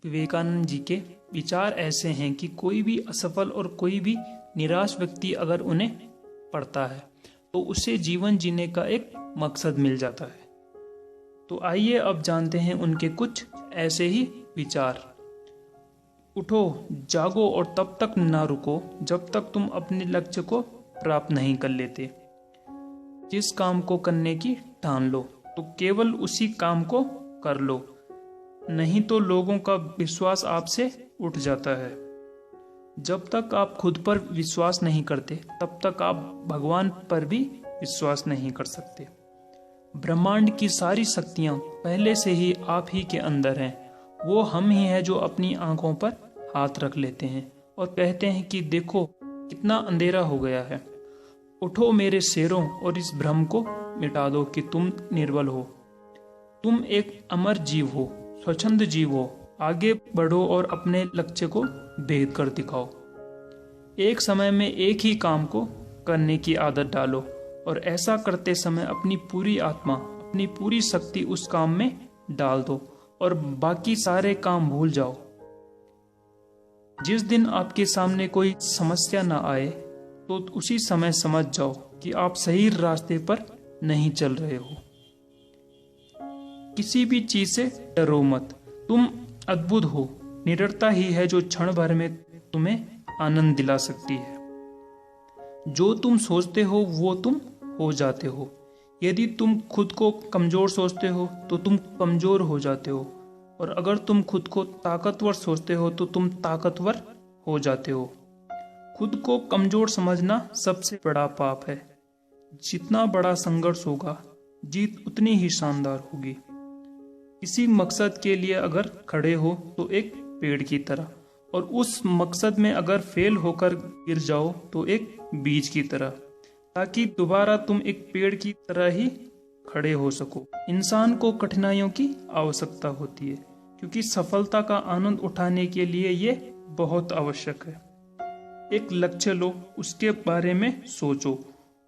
विवेकानंद जी के विचार ऐसे हैं कि कोई भी असफल और कोई भी निराश व्यक्ति अगर उन्हें पढ़ता है तो उसे जीवन जीने का एक मकसद मिल जाता है। तो आइए अब जानते हैं उनके कुछ ऐसे ही विचार। उठो, जागो और तब तक ना रुको जब तक तुम अपने लक्ष्य को प्राप्त नहीं कर लेते। जिस काम को करने की ठान लो तो केवल उसी काम को कर लो, नहीं तो लोगों का विश्वास आपसे उठ जाता है। जब तक आप खुद पर विश्वास नहीं करते तब तक आप भगवान पर भी विश्वास नहीं कर सकते। ब्रह्मांड की सारी शक्तियां पहले से ही आप ही के अंदर हैं। वो हम ही है जो अपनी आंखों पर हाथ रख लेते हैं और कहते हैं कि देखो कितना अंधेरा हो गया है। उठो मेरे शेरों और इस भ्रम को मिटा दो कि तुम निर्बल हो। तुम एक अमर जीव हो, स्वच्छंद जीव हो। आगे बढ़ो और अपने लक्ष्य को भेद कर दिखाओ। एक समय में एक ही काम को करने की आदत डालो और ऐसा करते समय अपनी पूरी आत्मा, अपनी पूरी शक्ति उस काम में डाल दो और बाकी सारे काम भूल जाओ। जिस दिन आपके सामने कोई समस्या ना आए तो उसी समय समझ जाओ कि आप सही रास्ते पर नहीं चल रहे हो। किसी भी चीज से डरो मत, तुम अद्भुत हो। निडरता ही है जो क्षण भर में तुम्हें आनंद दिला सकती है। जो तुम सोचते हो वो तुम हो जाते हो। यदि तुम खुद को कमजोर सोचते हो तो तुम कमजोर हो जाते हो, और अगर तुम खुद को ताकतवर सोचते हो तो तुम ताकतवर हो जाते हो। खुद को कमजोर समझना सबसे बड़ा पाप है। जितना बड़ा संघर्ष होगा, जीत उतनी ही शानदार होगी। किसी मकसद के लिए अगर खड़े हो तो एक पेड़ की तरह, और उस मकसद में अगर फेल होकर गिर जाओ तो एक बीज की तरह, ताकि दोबारा तुम एक पेड़ की तरह ही खड़े हो सको। इंसान को कठिनाइयों की आवश्यकता होती है, क्योंकि सफलता का आनंद उठाने के लिए ये बहुत आवश्यक है। एक लक्ष्य लो, उसके बारे में सोचो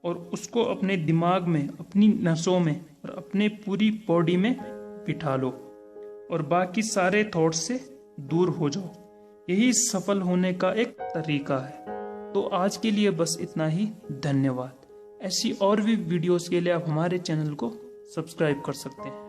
और उसको अपने दिमाग में, अपनी नसों में और अपने पूरी बॉडी में बिठा लो और बाकी सारे थॉट्स से दूर हो जाओ। यही सफल होने का एक तरीका है। तो आज के लिए बस इतना ही। धन्यवाद। ऐसी और भी वीडियोस के लिए आप हमारे चैनल को सब्सक्राइब कर सकते हैं।